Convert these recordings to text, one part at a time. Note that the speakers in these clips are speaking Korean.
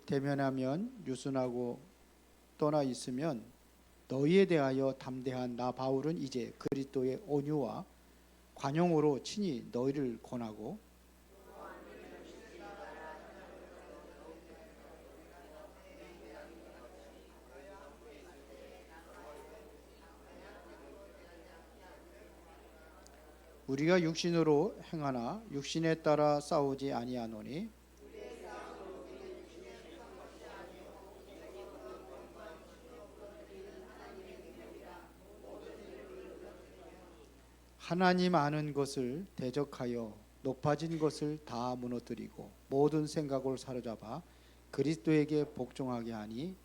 대면하면 유순하고 떠나 있으면 너희에 대하여 담대한 나 바울은 이제 그리스도의 온유와 관용으로 친히 너희를 권하고 우리가 육신으로 행하나 육신에 따라 싸우지 아니하노니 하나님 아는 것을 대적하여 높아진 것을 다 무너뜨리고 모든 생각을 사로잡아 그리스도에게 복종하게 하니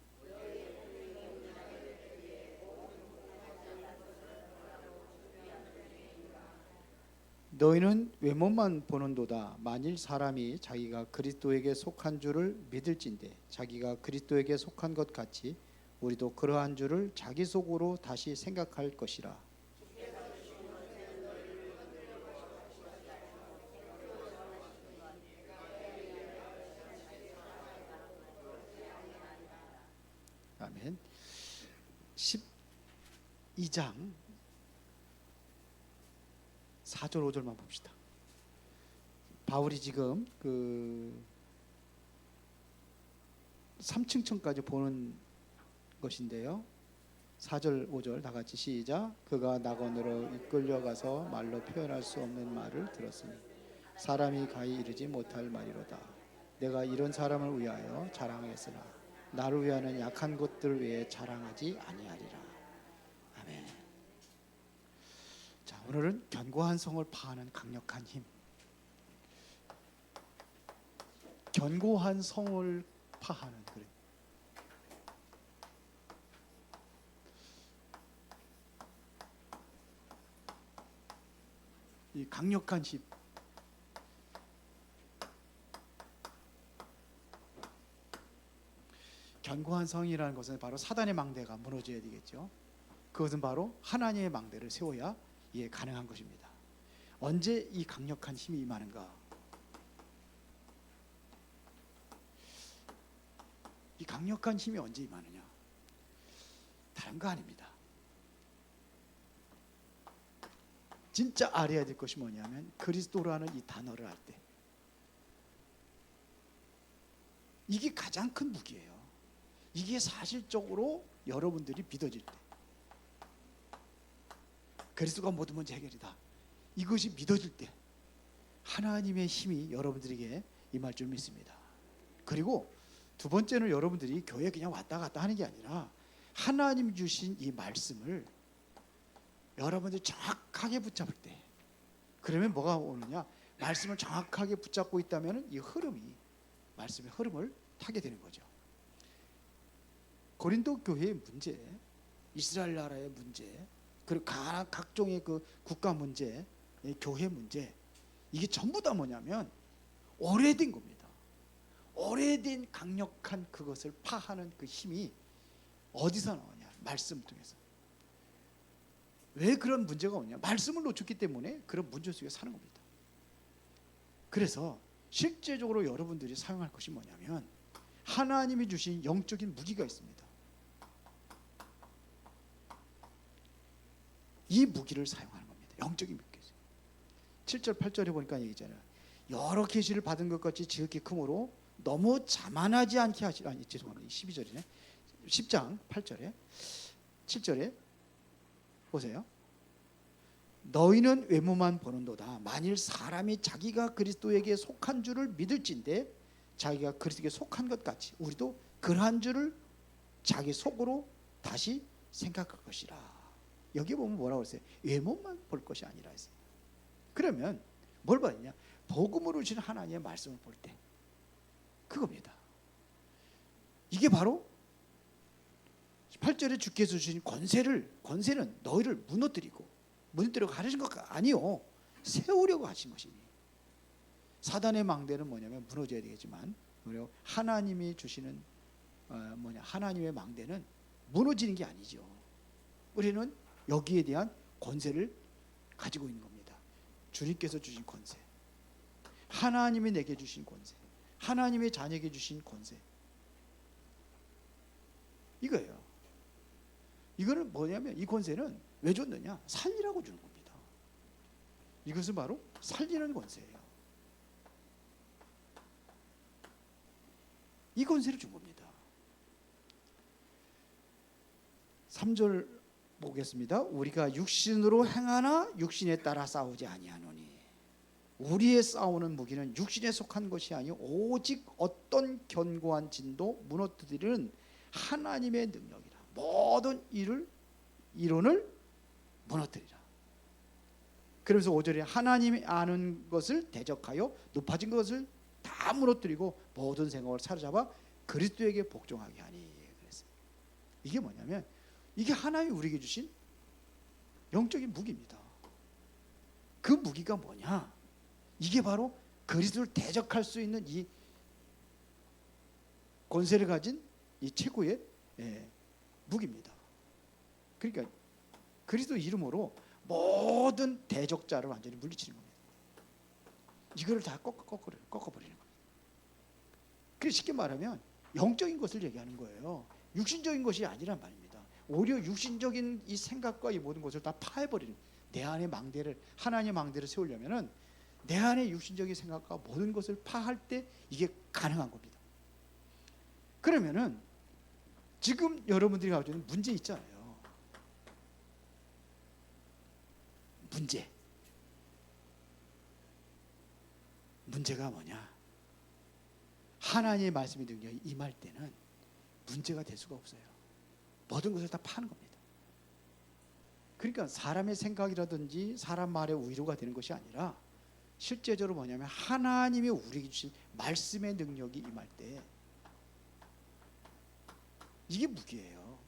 너희는 외모만 보는도다. 만일 사람이 자기가 그리스도에게 속한 줄을 믿을진대 자기가 그리스도에게 속한 것 같이 우리도 그러한 줄을 자기 속으로 다시 생각할 것이라. 아멘. 12장 4절 5절만 봅시다. 바울이 지금 그 3층까지 보는 것인데요. 4절 5절 다 같이 시작. 그가 낙원으로 이끌려가서 말로 표현할 수 없는 말을 들었으니 사람이 가히 이르지 못할 말이로다. 내가 이런 사람을 위하여 자랑하였으나 나를 위하는 약한 것들 외에 자랑하지 아니하리라. 아멘. 자, 오늘은 견고한 성을 파하는 강력한 힘. 견고한 성을 파하는 그래. 이 강력한 힘. 견고한 성이라는 것은 바로 사단의 망대가 무너져야 되겠죠. 그것은 바로 하나님의 망대를 세워야 이해 가능한 것입니다. 언제 이 강력한 힘이 임하는가? 이 강력한 힘이 언제 임하느냐? 다른 거 아닙니다. 진짜 알아야 될 것이 뭐냐면 그리스도라는 이 단어를 할 때 이게 가장 큰 무기예요. 이게 사실적으로 여러분들이 믿어질 때 그리스도가 모든 문제 해결이다. 이것이 믿어질 때 하나님의 힘이 여러분들에게 임할 줄 믿습니다. 그리고 두 번째는 여러분들이 교회에 그냥 왔다 갔다 하는 게 아니라 하나님 주신 이 말씀을 여러분들이 정확하게 붙잡을 때 그러면 뭐가 오느냐? 말씀을 정확하게 붙잡고 있다면 이 흐름이 말씀의 흐름을 타게 되는 거죠. 고린도 교회의 문제, 이스라엘 나라의 문제, 그리고 각종의 그 국가 문제, 교회 문제, 이게 전부 다 뭐냐면 오래된 겁니다. 오래된 강력한 그것을 파하는 그 힘이 어디서 나오냐? 말씀 통해서. 왜 그런 문제가 오냐? 말씀을 놓쳤기 때문에 그런 문제 속에 사는 겁니다. 그래서 실제적으로 여러분들이 사용할 것이 뭐냐면 하나님이 주신 영적인 무기가 있습니다. 이 무기를 사용하는 겁니다. 영적인 무기. 7절 8절에 보니까 얘기잖아요. 여러 계시를 받은 것 같이 지극히 크므로 너무 자만하지 않게 하시라. 아니 죄송합니다. 12절이네. 10장 8절에 7절에 보세요. 너희는 외모만 보는도다. 만일 사람이 자기가 그리스도에게 속한 줄을 믿을진대 자기가 그리스도에게 속한 것 같이 우리도 그러한 줄을 자기 속으로 다시 생각할 것이라. 여기 보면 뭐라고 했어요? 외모만 볼 것이 아니라 했어요. 그러면 뭘 봐야 복음으로 주신 하나님의 말씀을 볼 때 그겁니다. 이게 바로 8절에 주께서 주신 권세는 너희를 무너뜨리고 가르신 것 아니요, 세우려고 하신 것이니. 사단의 망대는 뭐냐면 무너져야 되겠지만 그리고 하나님이 주시는 하나님의 망대는 무너지는 게 아니죠. 우리는 여기에 대한 권세를 가지고 있는 겁니다. 주님께서 주신 권세, 하나님이 내게 주신 권세, 하나님의 자녀에게 주신 권세, 이거예요. 이거는 뭐냐면 이 권세는 왜 줬느냐? 살리라고 주는 겁니다. 이것은 바로 살리는 권세예요. 이 권세를 준 겁니다. 3절 보겠습니다. 우리가 육신으로 행하나 육신에 따라 싸우지 아니하노니 우리의 싸우는 무기는 육신에 속한 것이 아니요 오직 어떤 견고한 진도 무너뜨리는 하나님의 능력이라. 모든 이론을 무너뜨리라. 그러면서 5절에 하나님이 아는 것을 대적하여 높아진 것을 다 무너뜨리고 모든 생각을 사로잡아 그리스도에게 복종하게 하니. 그랬어요. 이게 뭐냐면 이게 하나님이 우리에게 주신 영적인 무기입니다. 그 무기가 뭐냐? 이게 바로 그리스도를 대적할 수 있는 이 권세를 가진 이 최고의 무기입니다. 그러니까 그리스도 이름으로 모든 대적자를 완전히 물리치는 겁니다. 이거를 다 꺾어버리는 겁니다. 그래서 쉽게 말하면 영적인 것을 얘기하는 거예요. 육신적인 것이 아니란 말입니다. 오히려 육신적인 이 생각과 이 모든 것을 다 파해버리는, 내 안에 망대를, 하나님의 망대를 세우려면은 내 안에 육신적인 생각과 모든 것을 파할 때 이게 가능한 겁니다. 그러면은 지금 여러분들이 가지고 있는 문제 있잖아요. 문제가 뭐냐? 하나님의 말씀의 능력이 임할 때는 문제가 될 수가 없어요. 모든 것을 다 파는 겁니다. 그러니까 사람의 생각이라든지 사람 말에 위로가 되는 것이 아니라 실제적으로 뭐냐면 하나님이 우리에게 주신 말씀의 능력이 임할 때 이게 무기예요.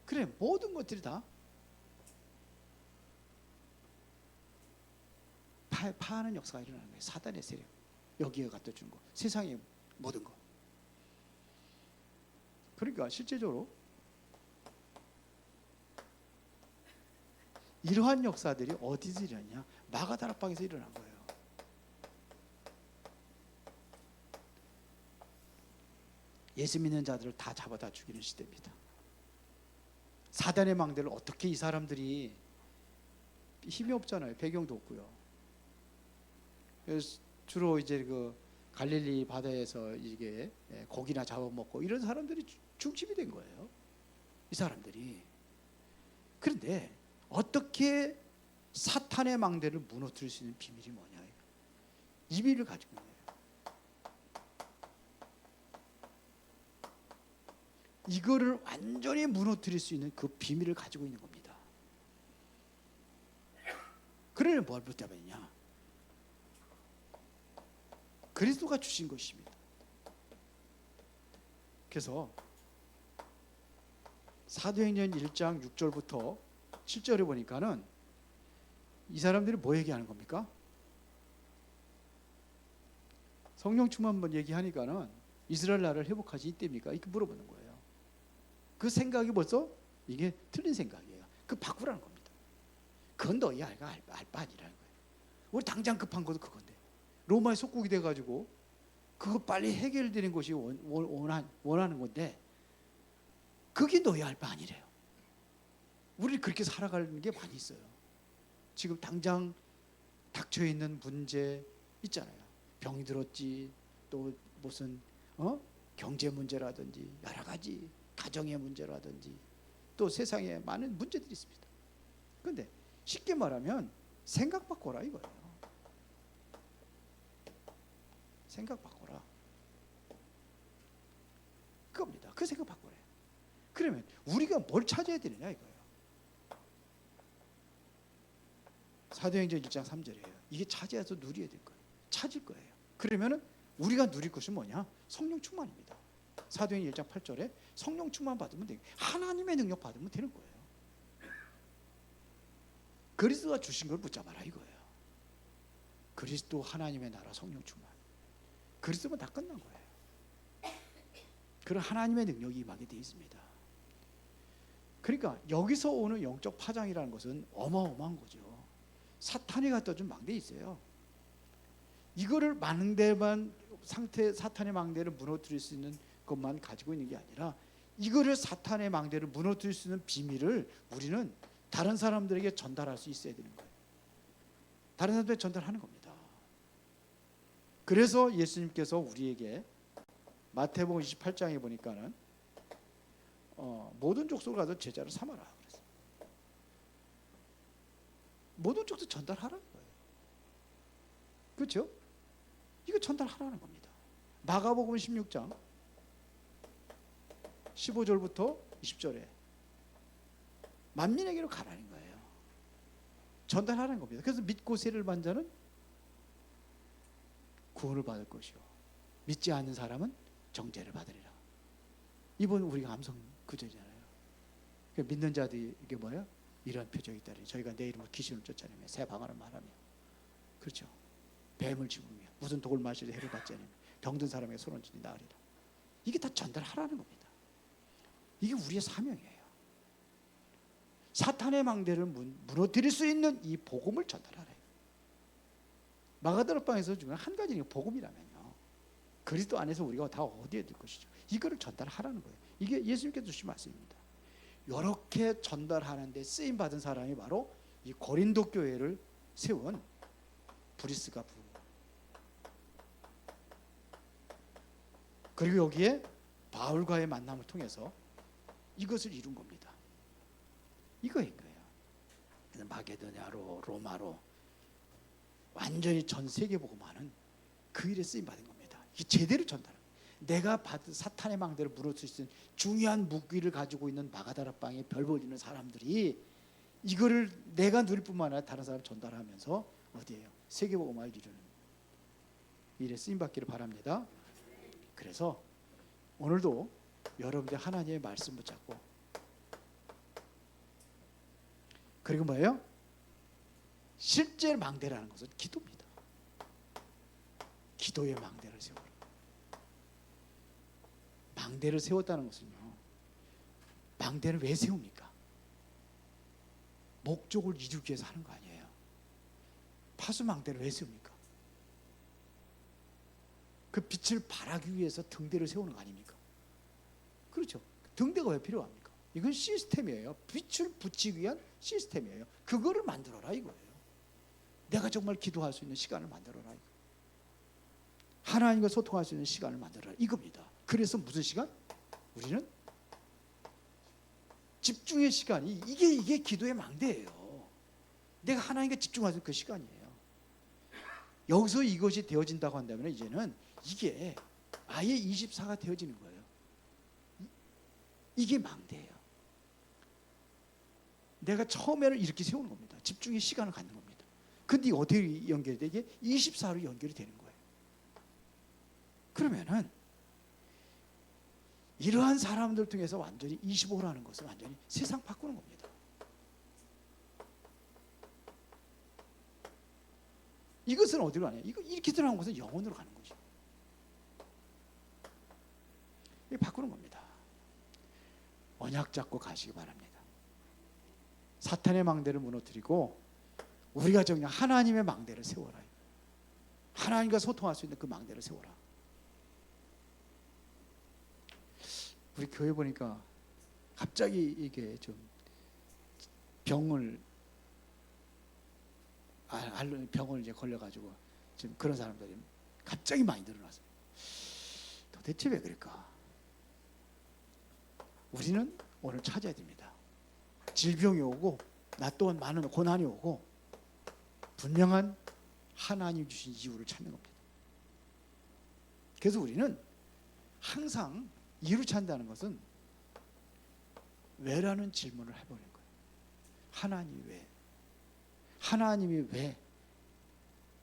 그래, 모든 것들이 다 파하는 역사가 일어나는 거예요. 사단의 세력, 여기에 갖다 준 거, 세상의 모든 거. 그러니까 실제적으로 이러한 역사들이 어디서 일어나냐? 마가다락방에서 일어난 거예요. 예수 믿는 자들을 다 잡아다 죽이는 시대입니다. 사단의 망대를 어떻게 이 사람들이, 힘이 없잖아요. 배경도 없고요. 그래서 주로 이제 그 갈릴리 바다에서 이게 고기나 잡아먹고 이런 사람들이 중심이 된 거예요. 이 사람들이. 그런데 어떻게 사탄의 망대를 무너뜨릴 수 있는 비밀이 뭐냐? 이 비밀을 가지고 있는 거예요. 이거를 완전히 무너뜨릴 수 있는 그 비밀을 가지고 있는 겁니다. 그러면 뭘 붙잡았냐? 그리스도가 주신 것입니다. 그래서 사도행전 1장 6절부터 7절에 보니까는 이 사람들이 뭐 얘기하는 겁니까? 성령 충만만 얘기하니까는 이스라엘 나라를 회복하지 이때입니까? 이렇게 물어보는 거예요. 그 생각이 벌써 이게 틀린 생각이에요. 그 바꾸라는 겁니다. 그건 너희 알바 아니라는 거예요. 우리 당장 급한 것도 그건데 로마에 속국이 돼가지고 그거 빨리 해결되는 것이 원하는 건데 그게 너희 알바 아니래요. 우리 그렇게 살아가는 게 많이 있어요. 지금 당장 닥쳐 있는 문제 있잖아요. 병이 들었지, 또 무슨 경제 문제라든지 여러 가지 가정의 문제라든지 또 세상에 많은 문제들이 있습니다. 그런데 쉽게 말하면 생각 바꿔라 이거예요. 생각 바꿔라. 그겁니다. 그 생각 바꿔라. 그러면 우리가 뭘 찾아야 되느냐 이거예요. 사도행전 1장 3절이에요. 이게 찾아서 누려야 될 거예요. 찾을 거예요. 그러면은 우리가 누릴 것은 뭐냐? 성령 충만입니다. 사도행전 1장 8절에 성령 충만 받으면 돼요. 하나님의 능력 받으면 되는 거예요. 그리스도가 주신 걸 붙잡아라 이거예요. 그리스도, 하나님의 나라, 성령 충만. 그리스도면 다 끝난 거예요. 그런 하나님의 능력이 임하게 되어 있습니다. 그러니까 여기서 오는 영적 파장이라는 것은 어마어마한 거죠. 사탄이 갖다 준 망대에 있어요. 이거를 망대만 사탄의 망대를 무너뜨릴 수 있는 것만 가지고 있는 게 아니라 이거를 사탄의 망대를 무너뜨릴 수 있는 비밀을 우리는 다른 사람들에게 전달할 수 있어야 되는 거예요. 다른 사람들에게 전달하는 겁니다. 그래서 예수님께서 우리에게 마태복음 28장에 보니까는 모든 족속을 가서 제자를 삼아라 그랬어요. 모든 족속 전달하라는 거예요. 그렇죠? 이거 전달하라는 겁니다. 마가복음 16장 15절부터 20절에 만민에게로 가라는 거예요. 전달하라는 겁니다. 그래서 믿고 세를 받는 자는 구원을 받을 것이요 믿지 않는 사람은 정죄를 받으리라. 이번 우리가 암송 구절이잖아요. 그러니까 믿는 자들이 이게 뭐예요? 이런 표적이 있다니 저희가 내 이름으로 귀신을 쫓아내며 새 방언을 말하며 그렇죠. 뱀을 집으며 무슨 독을 마시려 해를 받지 않으며 병든 사람에게 손을 쥐니 나으리라. 이게 다 전달하라는 겁니다. 이게 우리의 사명이에요. 사탄의 망대를 무너뜨릴 수 있는 이 복음을 전달하래요. 마가다락방에서 중요한 한 가지는 복음이라면요. 그리스도 안에서 우리가 다 어디에 들 것이죠. 이거를 전달하라는 거예요. 이게 예수님께서 주신 말씀입니다. 이렇게 전달하는데 쓰임 받은 사람이 바로 이 고린도 교회를 세운 브리스가 부르. 그리고 여기에 바울과의 만남을 통해서 이것을 이룬 겁니다. 이거인 거예요. 그래서 마게도냐로 로마로 완전히 전 세계 복음화는 그 일에 쓰임 받은 겁니다. 이게 제대로 전달합니다. 내가 받은 사탄의 망대를 무너뜨릴 수 있는 중요한 무기를 가지고 있는 마가다락방에 별 보이는 사람들이 이거를 내가 누릴 뿐만 아니라 다른 사람 전달하면서 어디에요? 세계 복음화를 이루는 일에 쓰임 받기를 바랍니다. 그래서 오늘도 여러분들 하나님의 말씀 붙잡고 그리고 뭐예요? 실제 망대라는 것은 기도입니다. 기도의 망대를 세워라. 망대를 세웠다는 것은요. 망대를 왜 세웁니까? 목적을 이루기 위해서 하는 거 아니에요. 파수망대를 왜 세웁니까? 그 빛을 발하기 위해서 등대를 세우는 거 아닙니까? 그렇죠. 등대가 왜 필요합니까? 이건 시스템이에요. 빛을 붙이기 위한 시스템이에요. 그거를 만들어라 이거예요. 내가 정말 기도할 수 있는 시간을 만들어라 이거. 하나님과 소통할 수 있는 시간을 만들어라 이겁니다. 그래서 무슨 시간? 우리는 집중의 시간이 이게 기도의 망대예요. 내가 하나님과 집중할 수 있는 그 시간이에요. 여기서 이것이 되어진다고 한다면 이제는 이게 아예 24가 되어지는 거예요. 이게 망대예요. 내가 처음에는 이렇게 세우는 겁니다. 집중의 시간을 갖는 겁니다. 근데 어떻게 연결이 돼? 이게 24로 연결이 되는 거예요. 그러면은 이러한 사람들 통해서 완전히 25라는 것은 완전히 세상 바꾸는 겁니다. 이것은 어디로 가냐? 이렇게 들어간 것은 영혼으로 가는 거죠. 이게 바꾸는 겁니다. 언약 잡고 가시기 바랍니다. 사탄의 망대를 무너뜨리고 우리가 정녕 하나님의 망대를 세워라. 하나님과 소통할 수 있는 그 망대를 세워라. 우리 교회 보니까 갑자기 이게 좀 병을 이제 걸려가지고 지금 그런 사람들이 갑자기 많이 늘어났어요. 도대체 왜 그럴까? 우리는 오늘 찾아야 됩니다. 질병이 오고 나 또한 많은 고난이 오고 분명한 하나님 주신 이유를 찾는 겁니다. 그래서 우리는 항상 이유를 찾는다는 것은 왜라는 질문을 해보는 거예요. 하나님이 왜? 하나님이 왜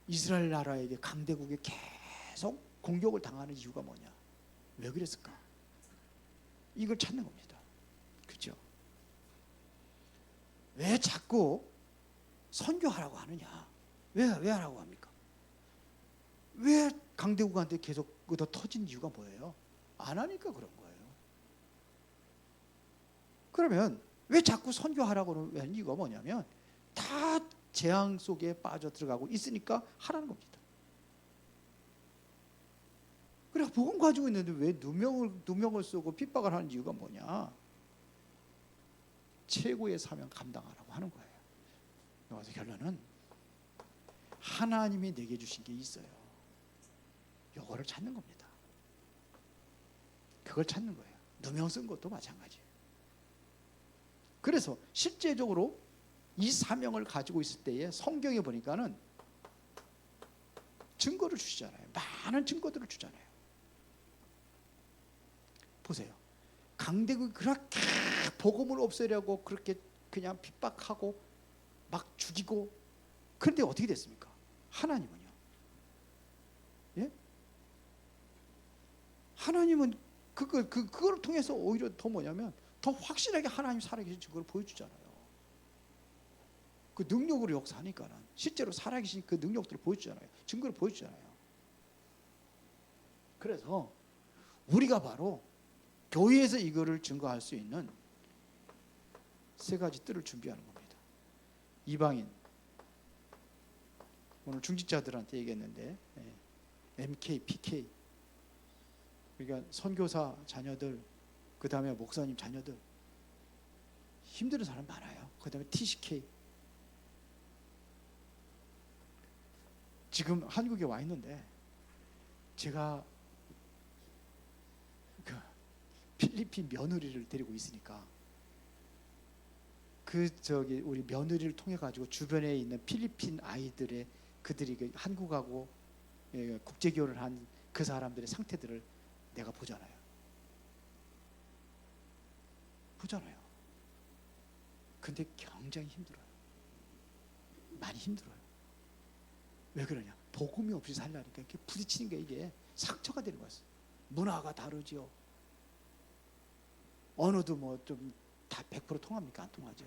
이스라엘 나라에게 강대국에 계속 공격을 당하는 이유가 뭐냐? 왜 그랬을까? 이걸 찾는 겁니다. 그렇죠? 왜 자꾸 선교하라고 하느냐? 왜 하라고 합니까? 왜 강대국한테 계속 더 터진 이유가 뭐예요? 안 하니까 그런 거예요. 그러면 왜 자꾸 선교하라고 하는 이유가 뭐냐면 다 재앙 속에 빠져 들어가고 있으니까 하라는 겁니다. 그래 복음 가지고 있는데 왜 누명을 쓰고 핍박을 하는 이유가 뭐냐? 최고의 사명 감당하라고 하는 거예요. 그래서 결론은 하나님이 내게 주신 게 있어요. 요거를 찾는 겁니다. 그걸 찾는 거예요. 누명 쓴 것도 마찬가지예요. 그래서 실제적으로 이 사명을 가지고 있을 때에 성경에 보니까는 증거를 주시잖아요. 많은 증거들을 주잖아요. 보세요. 강대국이 그렇게 복음을 없애려고 그렇게 그냥 핍박하고 막 죽이고, 그런데 어떻게 됐습니까? 하나님은요? 예? 하나님은 그걸 통해서 오히려 더 뭐냐면 더 확실하게 하나님 살아계신 증거를 보여주잖아요. 그 능력으로 역사하니까는 실제로 살아계신 그 능력들을 보여주잖아요. 증거를 보여주잖아요. 그래서 우리가 바로 교회에서 이거를 증거할 수 있는 세 가지 뜰을 준비하는 겁니다. 이방인, 오늘 중직자들한테 얘기했는데 MK, PK, 그러니까 선교사 자녀들, 그 다음에 목사님 자녀들, 힘든 사람 많아요. 그 다음에 TCK, 지금 한국에 와 있는데 제가 그 필리핀 며느리를 데리고 있으니까 우리 며느리를 통해 가지고 주변에 있는 필리핀 아이들의 그들이 한국하고 국제 결혼을 한 그 사람들의 상태들을 내가 보잖아요. 근데 굉장히 힘들어요. 많이 힘들어요. 왜 그러냐? 복음이 없이 살라니까 이렇게 부딪히는 게 이게 상처가 되는 거였어요. 문화가 다르지요. 언어도 뭐 좀 다 100% 통합니까? 안 통하죠.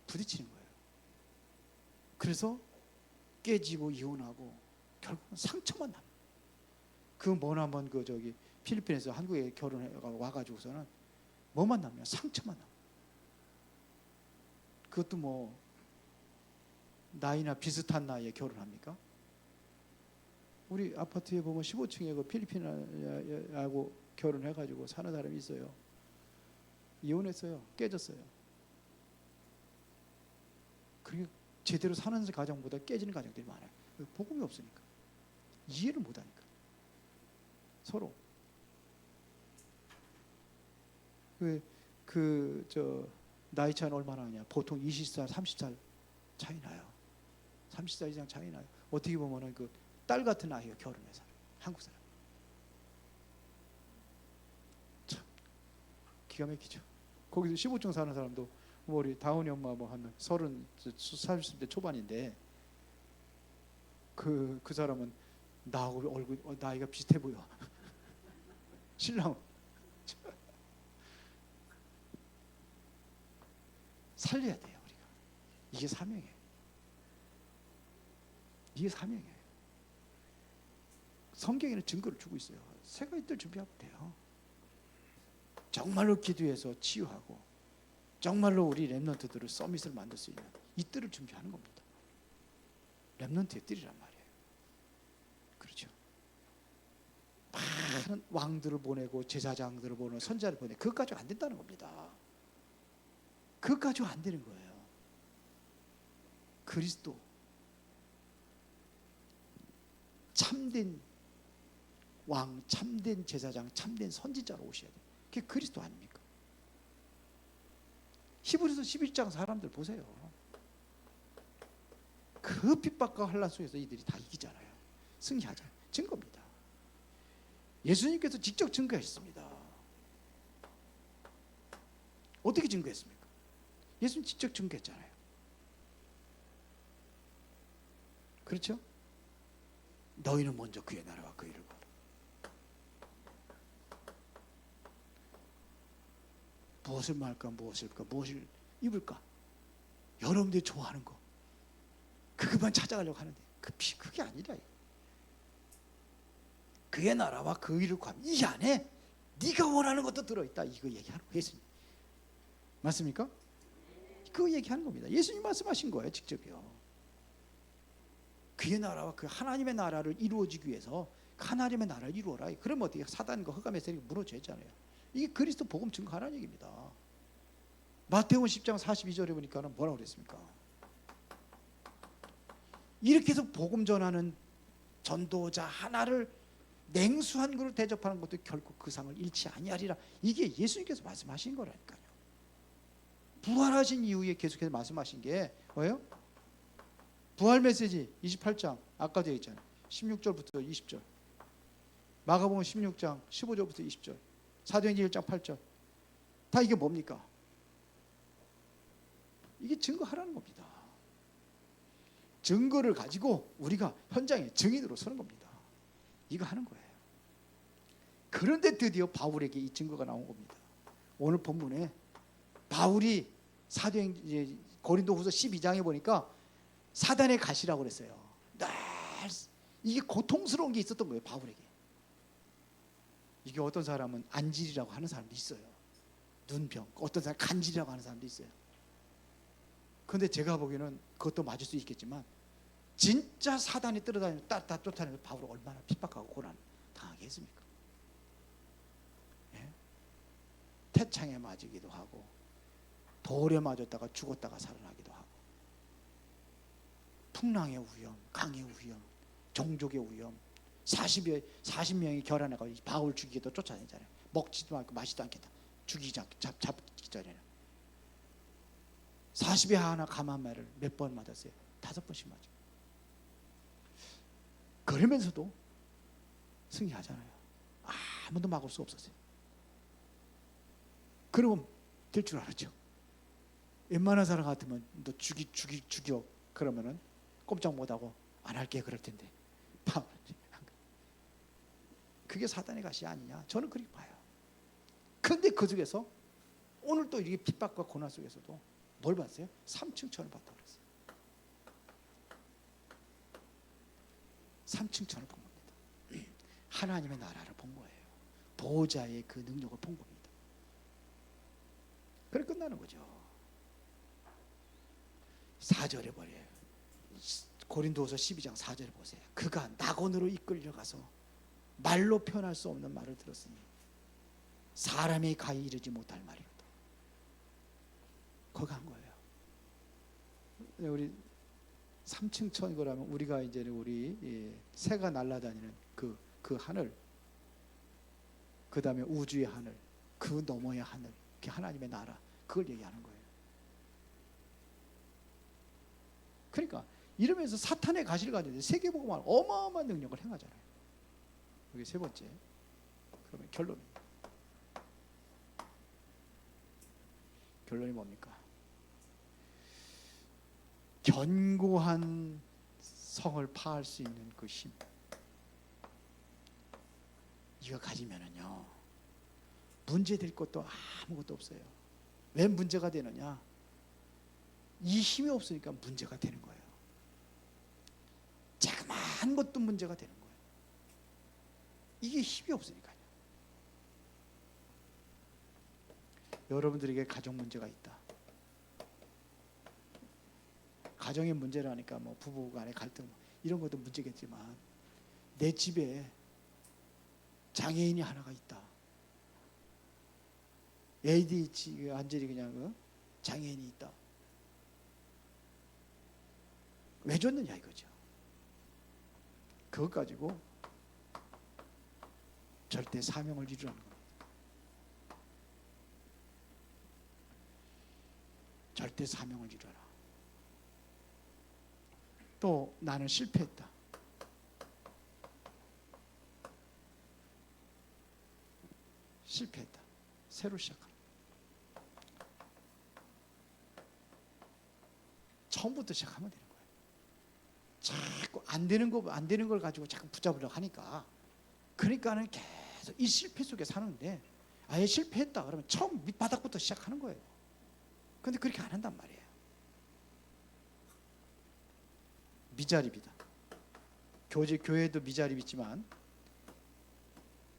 부딪히는 거예요. 그래서 깨지고 이혼하고 결국은 상처만 남아요. 그 뭐나먼 필리핀에서 한국에 결혼해 와가지고서는 뭐만 남냐? 상처만 남아요. 그것도 뭐 나이나 비슷한 나이에 결혼합니까? 우리 아파트에 보면 15층에 그 필리핀하고 결혼해가지고 사는 사람이 있어요. 이혼했어요. 깨졌어요. 그게 제대로 사는 가정보다 깨지는 가정들이 많아요. 복음이 없으니까. 이해를 못하니까. 서로. 나이 차이는 얼마나 하냐? 보통 20살, 30살 차이 나요. 30살 이상 차이 나요. 어떻게 보면은 그 딸 같은 아이가 결혼해서 한국 사람. 참 기가 막히죠. 거기서 15층 사는 사람도 뭐 우리 다운이 엄마 뭐 한 30대 초반인데 그 사람은 나하고 얼굴 나이가 비슷해 보여. 신랑 살려야 돼요 우리가. 이게 사명이에요. 이게 사명이에요. 성경에는 증거를 주고 있어요. 세 가지들 준비하면 돼요. 정말로 기도해서 치유하고 정말로 우리 렘넌트들을 서밋을 만들 수 있는 이 뜰을 준비하는 겁니다. 렘넌트의 뜰이란 말이에요. 그렇죠. 많은 왕들을 보내고 제사장들을 보내고 선자를 보내고 그것 가지고 안 된다는 겁니다. 그것 가지고 안 되는 거예요. 그리스도 참된 왕, 참된 제사장, 참된 선지자로 오셔야 돼요. 그게 그리스도 아닙니까? 히브리서 11장 사람들 보세요. 그 핍박과 환난 속에서 이들이 다 이기잖아요. 승리하잖아요. 증거입니다. 예수님께서 직접 증거했습니다. 어떻게 증거했습니까? 예수님 직접 증거했잖아요. 그렇죠? 너희는 먼저 그의 나라와 그 일을 구하라. 무엇을 말까, 무엇을 입을까? 여러분들이 좋아하는 거 그것만 찾아가려고 하는데 그게 아니라 그의 나라와 그 일을 구하면 이 안에 네가 원하는 것도 들어있다. 이거 얘기하는 거예요. 예수님 맞습니까? 그거 얘기하는 겁니다. 예수님 말씀하신 거예요. 직접이요. 그의 나라와 그 하나님의 나라를 이루어지기 위해서 하나님의 나라를 이루어라. 그러면 어떻게 사단과 흑암의 세력이 무너져야잖아요. 이게 그리스도 복음 증거하라는 얘기입니다. 마태복음 10장 42절에 보니까 뭐라고 그랬습니까? 이렇게 해서 복음 전하는 전도자 하나를 냉수한 그릇 대접하는 것도 결코 그 상을 잃지 아니하리라. 이게 예수님께서 말씀하신 거라니까요. 부활하신 이후에 계속해서 말씀하신 게 뭐예요? 부활 메시지 28장 아까도 얘기했잖아요. 16절부터 20절, 마가복음 16장 15절부터 20절, 사도행전 1장 8절, 다 이게 뭡니까? 이게 증거하라는 겁니다. 증거를 가지고 우리가 현장에 증인으로 서는 겁니다. 이거 하는 거예요. 그런데 드디어 바울에게 이 증거가 나온 겁니다. 오늘 본문에 바울이 사도행전 고린도후서 12장에 보니까 사단의 가시라고 그랬어요. 이게 고통스러운 게 있었던 거예요, 바울에게. 이게 어떤 사람은 안질이라고 하는 사람도 있어요. 눈병. 어떤 사람 간질이라고 하는 사람도 있어요. 그런데 제가 보기에는 그것도 맞을 수 있겠지만 진짜 사단이 끌어다니는 따 쫓아내는 바울을 얼마나 핍박하고 고난 당하게 했습니까? 예? 태창에 맞기도 하고 돌에 맞았다가 죽었다가 살아나기도 하고 풍랑의 위험, 강의 위험, 종족의 위험, 40명이 결혼해가지고 바울 죽이기도 쫓아내잖아요. 먹지도 않고 마시지도 않겠다. 죽이지 않고 잡기 전에는 40에 하나 감한말을 몇 번 맞았어요? 5번씩 맞아요. 그러면서도 승리하잖아요. 아무도 막을 수 없었어요. 그러면 될 줄 알았죠. 웬만한 사람 같으면 너 죽여 그러면은 꼼짝 못하고 안 할게 그럴 텐데 그게 사단의 가시 아니냐, 저는 그렇게 봐요. 그런데 그 속에서 오늘 또 이렇게 핍박과 고난 속에서도 뭘 봤어요? 삼층천을 봤다고 그랬어요. 삼층천을 본 겁니다. 하나님의 나라를 본 거예요. 보호자의 그 능력을 본 겁니다. 그래 끝나는 거죠. 4절에 뭐래요? 고린도후서 12장 4절에 보세요. 그가 낙원으로 이끌려가서 말로 표현할 수 없는 말을 들었으니 사람이 가히 이르지 못할 말이로다. 거기 간 거예요. 우리 3층 천국이라면 우리가 이제 우리 새가 날아다니는 그 하늘, 그 다음에 우주의 하늘, 그 너머의 하늘, 그 하나님의 나라, 그걸 얘기하는 거예요. 그러니까 이러면서 사탄의 가시를 가지고 세계복음을 어마어마한 능력을 행하잖아요. 여기 세 번째. 그러면 결론이 뭡니까? 견고한 성을 파할 수 있는 그 힘, 이거 가지면은요 문제될 것도 아무것도 없어요. 왜 문제가 되느냐? 이 힘이 없으니까 문제가 되는 거예요. 자그마한 것도 문제가 되는 거예요. 이게 힘이 없으니까요. 여러분들에게 가정 문제가 있다. 가정의 문제라니까 뭐 부부 간의 갈등 이런 것도 문제겠지만 내 집에 장애인이 하나가 있다. ADHD 완전히 그냥 장애인이 있다. 왜 줬느냐 이거죠. 그것 가지고 절대 사명을 이루라는 겁니다. 절대 사명을 이루라. 또 나는 실패했다. 실패했다. 새로 시작하라. 처음부터 시작하면 되는 거예요. 자꾸 안 되는 걸 가지고 자꾸 붙잡으려고 하니까, 그러니까는 계속 이 실패 속에 사는데, 아예 실패했다 그러면 처음 밑바닥부터 시작하는 거예요. 근데 그렇게 안 한단 말이에요. 미자립이다. 교회도 미자립 있지만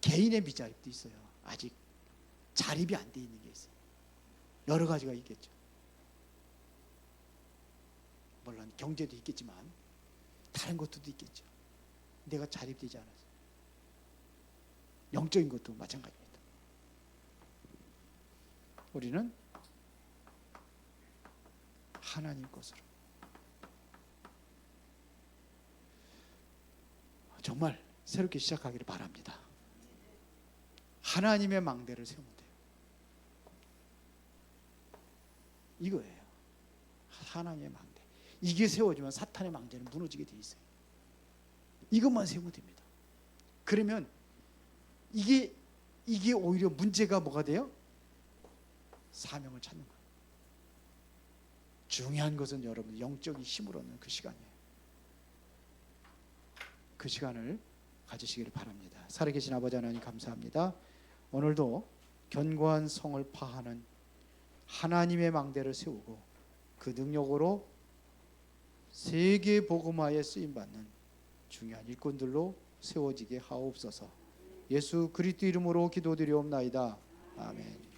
개인의 미자립도 있어요. 아직 자립이 안 돼 있는 게 있어요. 여러 가지가 있겠죠. 물론 경제도 있겠지만 다른 것들도 있겠죠. 내가 자립되지 않아서. 영적인 것도 마찬가지입니다. 우리는 하나님 것으로 정말 새롭게 시작하기를 바랍니다. 하나님의 망대를 세우면 돼요. 이거예요. 하나님의 망대. 이게 세워지면 사탄의 망대는 무너지게 돼 있어요. 이것만 세우면 됩니다. 그러면 이게 오히려 문제가 뭐가 돼요? 사명을 찾는 거예요. 중요한 것은 여러분 영적인 힘을 얻는 그 시간이에요. 그 시간을 가지시기를 바랍니다. 살아계신 아버지 하나님 감사합니다. 오늘도 견고한 성을 파하는 하나님의 망대를 세우고 그 능력으로 세계 복음화에 쓰임받는 중요한 일꾼들로 세워지게 하옵소서. 예수 그리스도 이름으로 기도드리옵나이다. 아멘.